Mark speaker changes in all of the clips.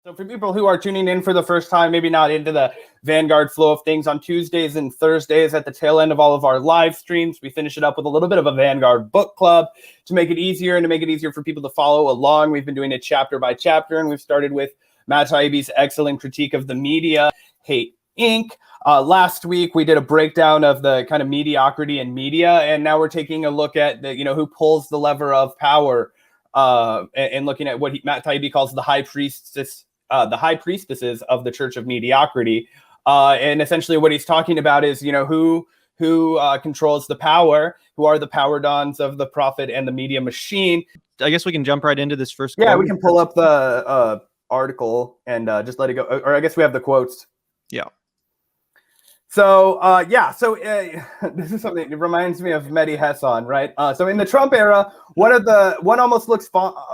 Speaker 1: So for people who are tuning in for the first time, maybe not into the Vanguard flow of things, on Tuesdays and Thursdays at the tail end of all of our live streams, we finish it up with a little bit of a Vanguard book club to make it easier and to make it easier for people to follow along. We've been doing it chapter by chapter, and we've started with Matt Taibbi's excellent critique of the media, Hate Inc. Last week, we did a breakdown of the kind of mediocrity in media, and now we're taking a look at the, who pulls the lever of power, and looking at what Matt Taibbi calls the high priestesses of the Church of Mediocrity. And essentially what he's talking about is, who controls the power, who are the power dons of the prophet and the media machine.
Speaker 2: I guess we can jump right into this first
Speaker 1: quote.
Speaker 2: Yeah,
Speaker 1: we can pull up the article and just let it go. Or I guess we have the quotes.
Speaker 2: Yeah.
Speaker 1: So, this is something, it reminds me of Mehdi Hasan, right? So in the Trump era, one almost looks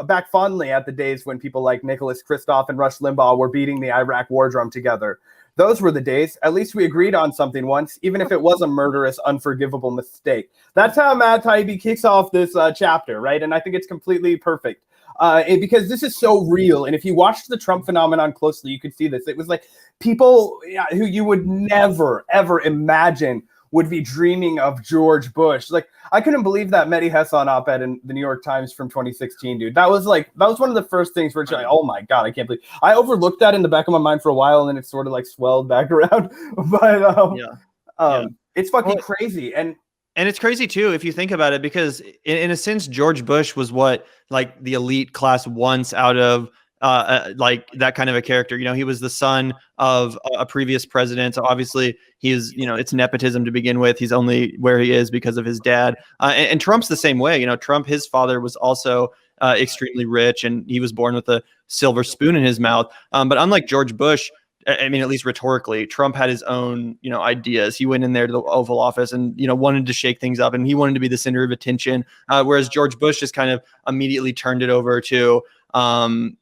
Speaker 1: back fondly at the days when people like Nicholas Kristof and Rush Limbaugh were beating the Iraq war drum together. Those were the days. At least we agreed on something once, even if it was a murderous, unforgivable mistake. That's how Matt Taibbi kicks off this chapter, right? And I think it's completely perfect. Because this is so real. And if you watch the Trump phenomenon closely, you could see this. It was like people who you would never, ever imagine would be dreaming of George Bush. Like, I couldn't believe that Mehdi Hasan op-ed in the New York Times from 2016, dude. That was one of the first things where it's like, oh my God, I can't believe. I overlooked that in the back of my mind for a while, and then it sort of like swelled back around. But it's fucking crazy.
Speaker 2: And it's crazy too, if you think about it, because in a sense, George Bush was what like the elite class wants out of like that kind of a character. He was the son of a previous president. So obviously he's, it's nepotism to begin with. He's only where he is because of his dad. And Trump's the same way. Trump, his father was also extremely rich, and he was born with a silver spoon in his mouth. But unlike George Bush, I mean, at least rhetorically, Trump had his own, ideas. He went in there to the Oval Office and, wanted to shake things up, and he wanted to be the center of attention. Whereas George Bush just kind of immediately turned it over to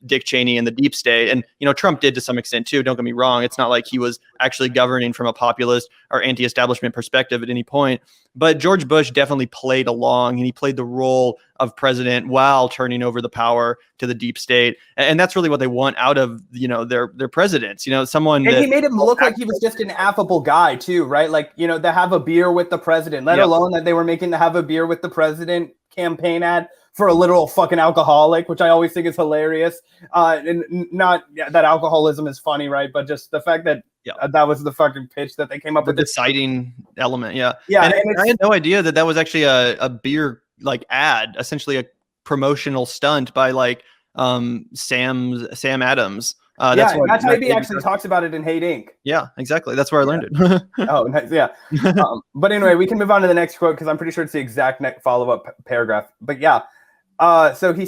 Speaker 2: Dick Cheney and the deep state. And, Trump did to some extent too. Don't get me wrong. It's not like he was actually governing from a populist or anti-establishment perspective at any point. But George Bush definitely played along, and he played the role of president while turning over the power to the deep state. And that's really what they want out of, their presidents, someone.
Speaker 1: And he made him look like he was just an affable guy too, right? Like, to have a beer with the president, let alone that they were making the have a beer with the president campaign ad for a literal fucking alcoholic, which I always think is hilarious. And not that alcoholism is funny, right? But just the fact that that was the fucking pitch that they came up with.
Speaker 2: The deciding element, yeah.
Speaker 1: And
Speaker 2: I had no idea that was actually a beer like ad, essentially a promotional stunt by like Sam Adams.
Speaker 1: That's Matt Taibbi actually talks about it in Hate Inc.
Speaker 2: Yeah, exactly. That's where I learned it.
Speaker 1: Oh, nice. Yeah. But anyway, we can move on to the next quote because I'm pretty sure it's the exact follow-up paragraph. But yeah, so he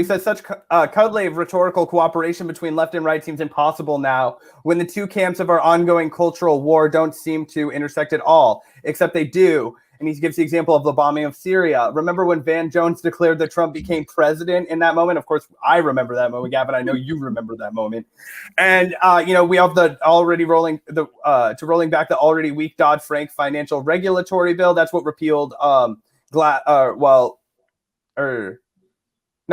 Speaker 1: says such cuddly rhetorical cooperation between left and right seems impossible now, when the two camps of our ongoing cultural war don't seem to intersect at all, except they do. And he gives the example of the bombing of Syria. Remember when Van Jones declared that Trump became president in that moment? Of course, I remember that moment, Gavin. I know you remember that moment. And, we have the already rolling back the already weak Dodd-Frank financial regulatory bill. That's what repealed no,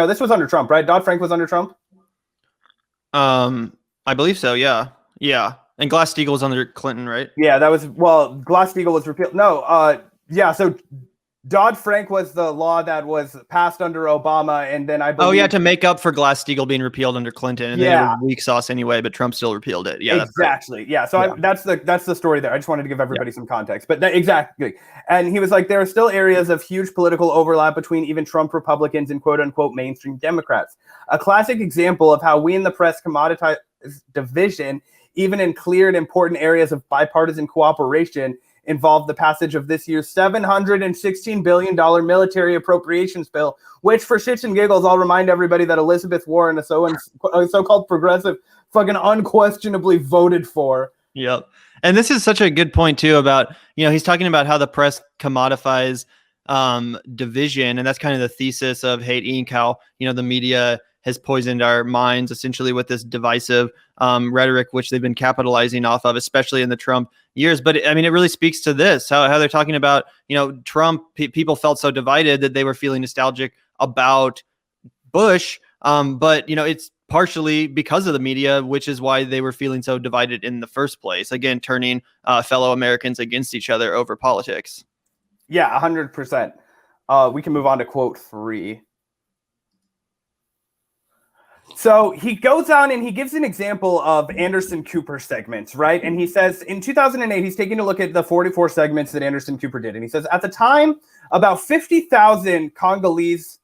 Speaker 1: this was under Trump, right? Dodd-Frank was under Trump?
Speaker 2: I believe so, yeah. Yeah. And Glass-Steagall was under Clinton, right?
Speaker 1: Yeah, Glass-Steagall was repealed. No, so Dodd-Frank was the law that was passed under Obama, and then I believe...
Speaker 2: Oh, yeah, to make up for Glass-Steagall being repealed under Clinton, and they were weak sauce anyway, but Trump still repealed it. Yeah,
Speaker 1: exactly. Yeah, so that's the story there. I just wanted to give everybody some context, but exactly. And he was like, there are still areas of huge political overlap between even Trump Republicans and quote-unquote mainstream Democrats. A classic example of how we in the press commoditize division, even in clear and important areas of bipartisan cooperation, involved the passage of this year's $716 billion military appropriations bill, which for shits and giggles, I'll remind everybody that Elizabeth Warren, a so-called progressive, fucking unquestionably voted for.
Speaker 2: Yep. And this is such a good point too about, he's talking about how the press commodifies division. And that's kind of the thesis of Hate Inc., how, the media has poisoned our minds essentially with this divisive rhetoric, which they've been capitalizing off of, especially in the Trump years. But I mean, it really speaks to this, how they're talking about, Trump, people felt so divided that they were feeling nostalgic about Bush. But, it's partially because of the media, which is why they were feeling so divided in the first place. Again, turning fellow Americans against each other over politics.
Speaker 1: Yeah, 100%. We can move on to quote 3. So he goes on and he gives an example of Anderson Cooper segments, right? And he says in 2008, he's taking a look at the 44 segments that Anderson Cooper did. And he says at the time, about 50,000 Congolese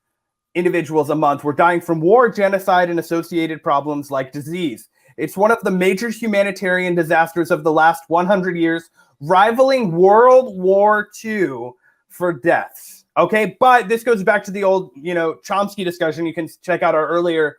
Speaker 1: individuals a month were dying from war, genocide, and associated problems like disease. It's one of the major humanitarian disasters of the last 100 years, rivaling World War II for deaths. Okay, but this goes back to the old, Chomsky discussion. You can check out our earlier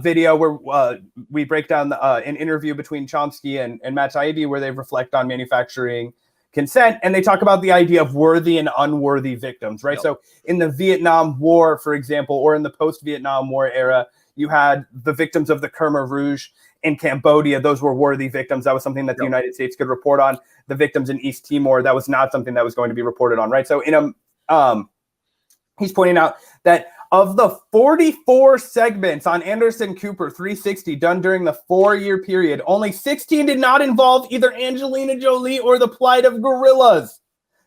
Speaker 1: video where we break down an interview between Chomsky and Matt Taibbi where they reflect on manufacturing consent, and they talk about the idea of worthy and unworthy victims, right? Yep. So in the Vietnam War, for example, or in the post-Vietnam War era, you had the victims of the Khmer Rouge in Cambodia. Those were worthy victims. That was something that the United States could report on. The victims in East Timor, that was not something that was going to be reported on, right? So he's pointing out that of the 44 segments on Anderson Cooper 360 done during the 4-year period, only 16 did not involve either Angelina Jolie or the plight of gorillas.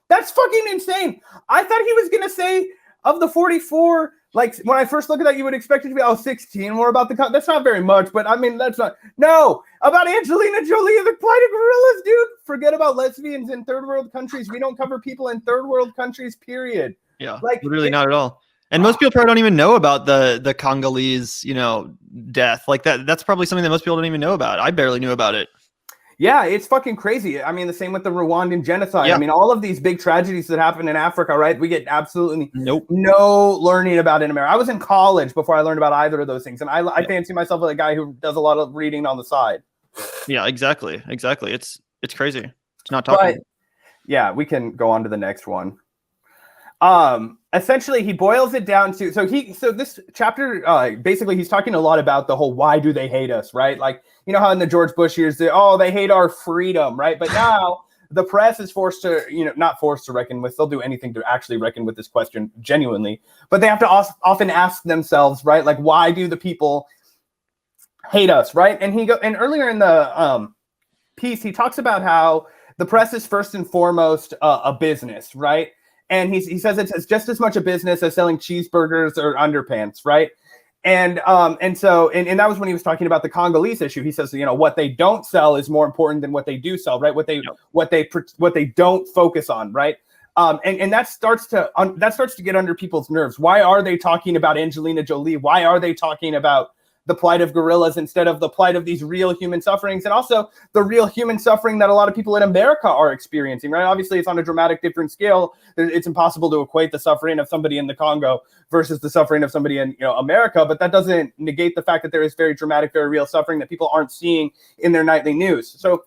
Speaker 1: That's fucking insane. I thought he was going to say of the 44, like when I first look at that, you would expect it to be 16 more about the, that's not very much, but I mean, that's not, no, about Angelina Jolie and the plight of gorillas, dude. Forget about lesbians in third world countries. We don't cover people in third world countries, period.
Speaker 2: Yeah, like literally not at all. And most people probably don't even know about the Congolese, death. Like that's probably something that most people don't even know about. I barely knew about it.
Speaker 1: Yeah, it's fucking crazy. I mean, the same with the Rwandan genocide. Yeah. I mean, all of these big tragedies that happen in Africa, right? We get absolutely no learning about it in America. I was in college before I learned about either of those things. And I fancy myself as a guy who does a lot of reading on the side.
Speaker 2: Yeah, exactly. It's crazy. It's not talking.
Speaker 1: But, yeah, we can go on to the next one. Essentially he boils it down to, so this chapter, basically he's talking a lot about the whole, why do they hate us, right? Like, how in the George Bush years, they hate our freedom, right? But now the press is forced to, not forced to reckon with, they'll do anything to actually reckon with this question genuinely, but they have to often ask themselves, right? Like, why do the people hate us, right? And earlier in the piece, he talks about how the press is first and foremost a business, right? And he says it's just as much a business as selling cheeseburgers or underpants, right? And so that was when he was talking about the Congolese issue. He says, what they don't sell is more important than what they do sell, right? What they don't focus on, right? And that starts to get under people's nerves. Why are they talking about Angelina Jolie? Why are they talking about the plight of gorillas instead of the plight of these real human sufferings, and also the real human suffering that a lot of people in America are experiencing, right? Obviously, it's on a dramatic different scale. It's impossible to equate the suffering of somebody in the Congo versus the suffering of somebody in America, but that doesn't negate the fact that there is very dramatic, very real suffering that people aren't seeing in their nightly news. So,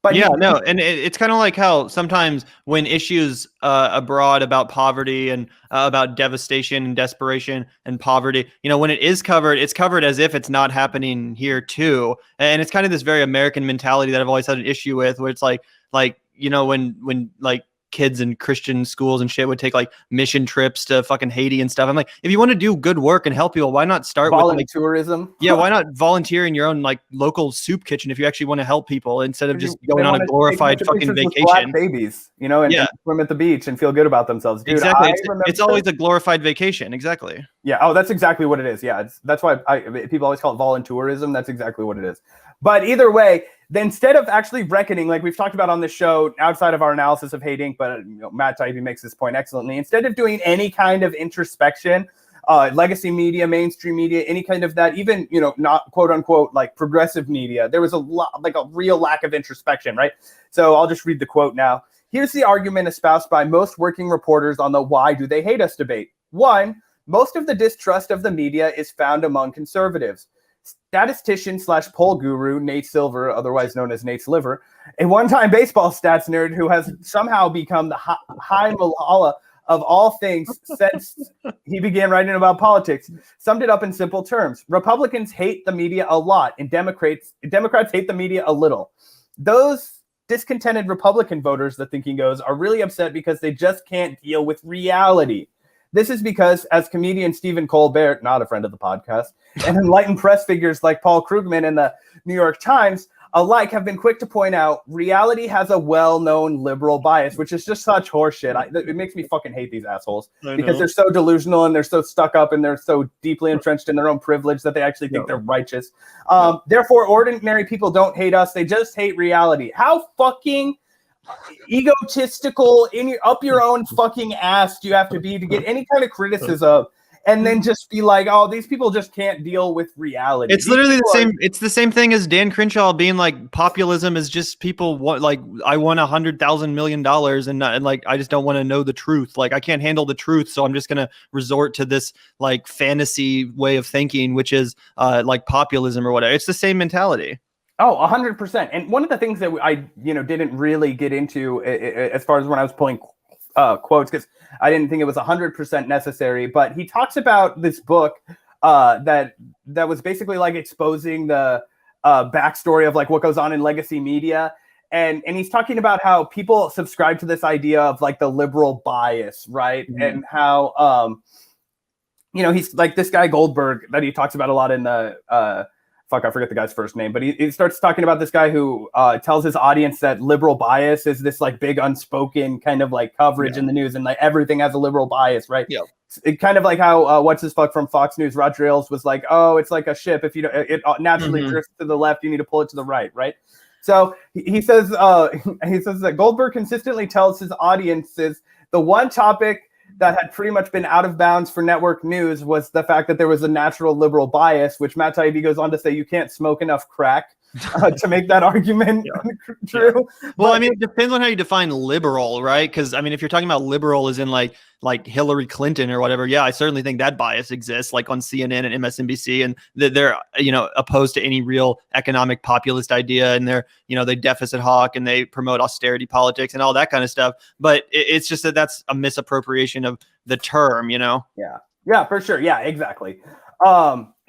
Speaker 1: but
Speaker 2: and it's kind of like how sometimes when issues abroad about poverty and about devastation and desperation and poverty, when it is covered, it's covered as if it's not happening here too. And it's kind of this very American mentality that I've always had an issue with, where it's like when like kids in Christian schools and shit would take like mission trips to fucking Haiti and stuff. I'm like, if you want to do good work and help people, why not start with like
Speaker 1: tourism?
Speaker 2: Yeah, why not volunteer in your own like local soup kitchen if you actually want to help people instead of just going on a glorified fucking vacation?
Speaker 1: Black babies, and swim at the beach and feel good about themselves. Dude,
Speaker 2: exactly, it's always a glorified vacation. Exactly.
Speaker 1: Yeah. Oh, that's exactly what it is. Yeah, that's why people always call it voluntourism. That's exactly what it is. But either way, then instead of actually reckoning, like we've talked about on this show, outside of our analysis of hate Inc., but Matt Taibbi makes this point excellently. Instead of doing any kind of introspection, legacy media, mainstream media, any kind of that, even not quote unquote like progressive media, there was a real lack of introspection, right? So I'll just read the quote now. Here's the argument espoused by most working reporters on the "why do they hate us" debate. 1, most of the distrust of the media is found among conservatives. Statistician/poll guru Nate Silver, otherwise known as Nate's Liver, a one-time baseball stats nerd who has somehow become the high Malala of all things since he began writing about politics, summed it up in simple terms. Republicans hate the media a lot, and Democrats hate the media a little. Those discontented Republican voters, the thinking goes, are really upset because they just can't deal with reality. This is because, as comedian Stephen Colbert, not a friend of the podcast, and enlightened press figures like Paul Krugman and the New York Times alike have been quick to point out, reality has a well-known liberal bias, which is just such horseshit. It makes me fucking hate these assholes because they're so delusional and they're so stuck up and they're so deeply entrenched in their own privilege that they actually think they're righteous. Therefore, ordinary people don't hate us. They just hate reality. How fucking egotistical up your own fucking ass do you have to be to get any kind of criticism and then just be like, oh, these people just can't deal with reality?
Speaker 2: It's literally the same. It's the same thing as Dan Crenshaw being like, populism is just people want, like, I want $100,000 million and like, I just don't want to know the truth. Like, I can't handle the truth, so I'm just gonna resort to this like fantasy way of thinking, which is like populism or whatever. It's the same mentality.
Speaker 1: Oh, 100%. And one of the things that I, didn't really get into as far as when I was pulling quotes, because I didn't think it was 100% necessary, but he talks about this book that was basically like exposing the backstory of like what goes on in legacy media. And he's talking about how people subscribe to this idea of like the liberal bias, right? Mm-hmm. And how, he's like this guy Goldberg that he talks about a lot in the I forget the guy's first name, but he starts talking about this guy who tells his audience that liberal bias is this like big unspoken kind of like coverage in the news, and like everything has a liberal bias, right? Yeah. It kind of like how what's his fuck from Fox News, Roger Ailes, was like, oh, it's like a ship. If you don't, it naturally drifts to the left, you need to pull it to the right, right? So he says that Goldberg consistently tells his audiences the one topic that had pretty much been out of bounds for network news was the fact that there was a natural liberal bias, which Matt Taibbi goes on to say you can't smoke enough crack to make that argument true.
Speaker 2: Yeah. Well, I mean, it depends on how you define liberal, right? Because I mean, if you're talking about liberal as in like Hillary Clinton or whatever, yeah, I certainly think that bias exists, like on CNN and MSNBC, and they're opposed to any real economic populist idea, and they're they deficit hawk and they promote austerity politics and all that kind of stuff. But it's just that's a misappropriation of the term,
Speaker 1: Yeah, for sure. Yeah, exactly.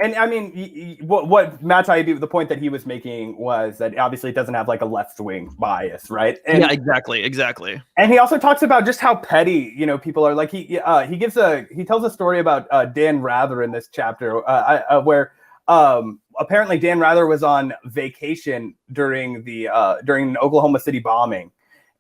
Speaker 1: And I mean, what Matt Taibbi, the point that he was making was that obviously it doesn't have like a left-wing bias, right? And,
Speaker 2: yeah, exactly.
Speaker 1: And he also talks about just how petty, people are. Like he tells a story about Dan Rather in this chapter, where apparently Dan Rather was on vacation during an Oklahoma City bombing.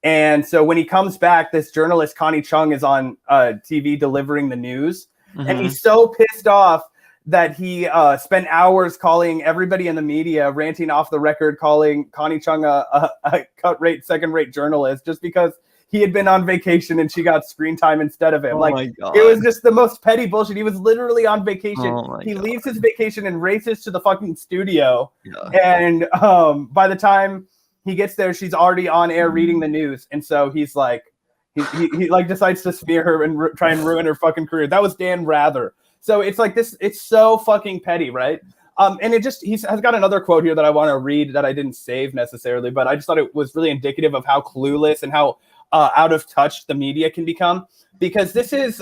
Speaker 1: And so when he comes back, this journalist, Connie Chung, is on TV delivering the news. Mm-hmm. And he's so pissed off that he spent hours calling everybody in the media, ranting off the record, calling Connie Chung a cut-rate, second-rate journalist just because he had been on vacation and she got screen time instead of him. It was just the most petty bullshit. He was literally on vacation. He leaves his vacation and races to the fucking studio. Yeah. And by the time he gets there, she's already on air reading the news. And so he's like, he like decides to smear her and try and ruin her fucking career. That was Dan Rather. So it's like this, it's so fucking petty, right? And he's got another quote here that I want to read that I didn't save necessarily, but I just thought it was really indicative of how clueless and how out of touch the media can become. Because this is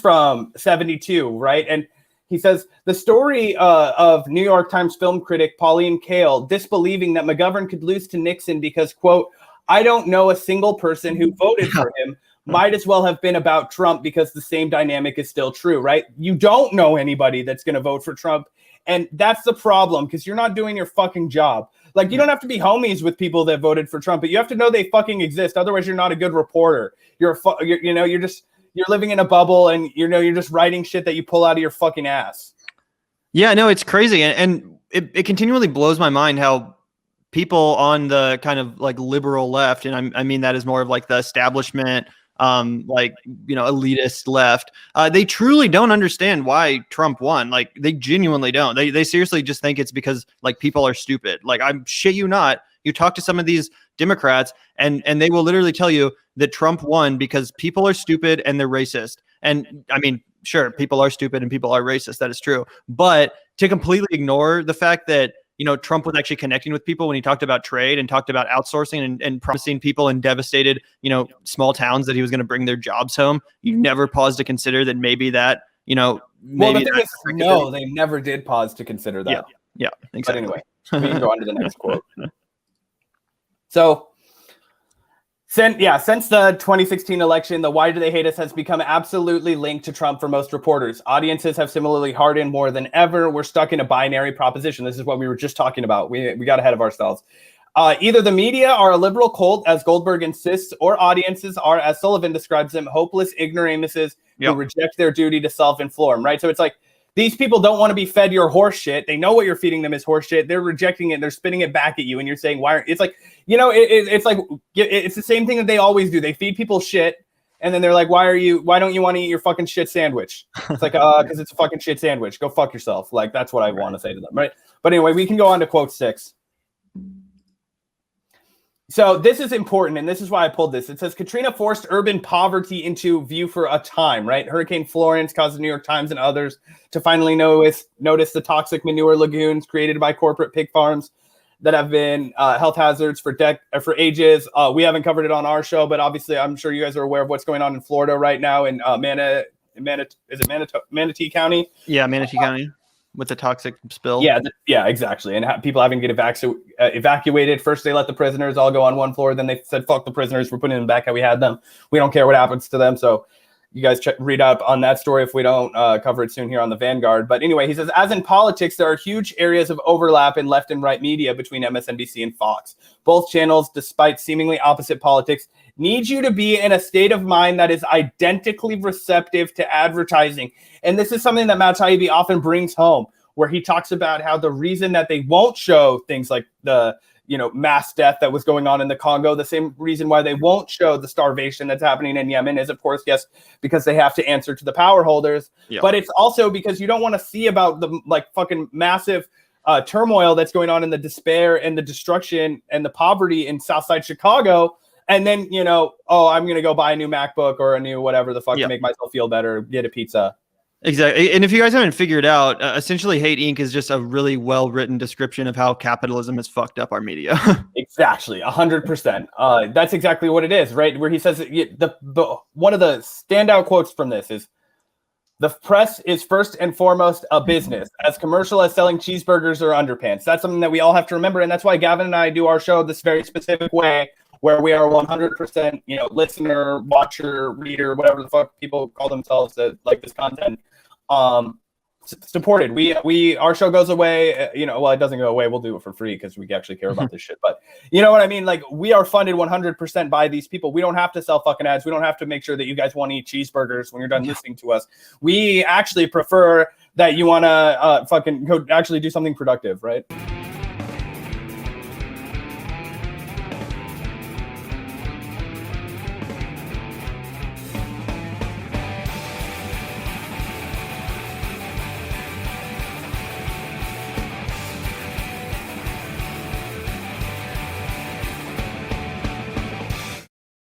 Speaker 1: from 72, right? And he says, the story of New York Times film critic Pauline Kael disbelieving that McGovern could lose to Nixon because, quote, I don't know a single person who voted for him, might as well have been about Trump because the same dynamic is still true, right? You don't know anybody that's going to vote for Trump. And that's the problem, because you're not doing your fucking job. Like, you don't have to be homies with people that voted for Trump, but you have to know they fucking exist. Otherwise, you're not a good reporter. You're living in a bubble, and you're just writing shit that you pull out of your fucking ass.
Speaker 2: Yeah, no, it's crazy. And it continually blows my mind how people on the kind of like liberal left, and I mean that is more of like the establishment, elitist left, they truly don't understand why Trump won. Like, they genuinely don't. They seriously just think it's because like people are stupid. Like, I'm shit you not. You talk to some of these Democrats and they will literally tell you that Trump won because people are stupid and they're racist. And I mean, sure, people are stupid and people are racist. That is true. But to completely ignore the fact that Trump was actually connecting with people when he talked about trade and talked about outsourcing and promising people in devastated, small towns that he was going to bring their jobs home. You never paused to consider that maybe that, maybe
Speaker 1: well, the thing is, no, they never did pause to consider that.
Speaker 2: Yeah, exactly.
Speaker 1: But anyway, we can go on to the next quote. So Since the 2016 election, the why do they hate us has become absolutely linked to Trump for most reporters. Audiences have similarly hardened more than ever. We're stuck in a binary proposition. This is what we were just talking about. We got ahead of ourselves. Either the media are a liberal cult, as Goldberg insists, or audiences are, as Sullivan describes them, hopeless ignoramuses who reject their duty to self-inform, right? So it's like, these people don't want to be fed your horse shit. They know what you're feeding them is horse shit. They're rejecting it. They're spitting it back at you. And you're saying, why? It's like, it's like, it's the same thing that they always do. They feed people shit. And then they're like, why don't you want to eat your fucking shit sandwich? It's like, because it's a fucking shit sandwich. Go fuck yourself. Like, that's what I want to say to them. Right. But anyway, we can go on to quote 6. So this is important, and this is why I pulled this. It says, Katrina forced urban poverty into view for a time, right? Hurricane Florence caused the New York Times and others to finally notice the toxic manure lagoons created by corporate pig farms that have been health hazards for ages. We haven't covered it on our show, but obviously I'm sure you guys are aware of what's going on in Florida right now in Manatee County?
Speaker 2: Yeah, Manatee County. With the toxic spill.
Speaker 1: Yeah, exactly. And people having to get evacuated. First, they let the prisoners all go on one floor. Then they said, fuck the prisoners. We're putting them back how we had them. We don't care what happens to them. So you guys read up on that story if we don't cover it soon here on the Vanguard. But anyway, he says, as in politics, there are huge areas of overlap in left and right media between MSNBC and Fox. Both channels, despite seemingly opposite politics, need you to be in a state of mind that is identically receptive to advertising. And this is something that Matt Taibbi often brings home, where he talks about how the reason that they won't show things like the mass death that was going on in the Congo, the same reason why they won't show the starvation that's happening in Yemen is, of course, yes, because they have to answer to the power holders. Yep. But it's also because you don't want to see about the fucking massive turmoil that's going on in the despair and the destruction and the poverty in Southside Chicago. And then, I'm going to go buy a new MacBook or a new whatever the fuck to make myself feel better, get a pizza.
Speaker 2: Exactly. And if you guys haven't figured out, essentially Hate Inc. is just a really well-written description of how capitalism has fucked up our media.
Speaker 1: Exactly. 100%. That's exactly what it is, right? Where he says one of the standout quotes from this is, the press is first and foremost a business, as commercial as selling cheeseburgers or underpants. That's something that we all have to remember. And that's why Gavin and I do our show this very specific way, where we are 100%, listener, watcher, reader, whatever the fuck people call themselves that like this content, supported. Our show goes away, it doesn't go away. We'll do it for free because we actually care about this shit. But you know what I mean? Like, we are funded 100% by these people. We don't have to sell fucking ads. We don't have to make sure that you guys want to eat cheeseburgers when you're done listening to us. We actually prefer that you want to fucking go actually do something productive, right?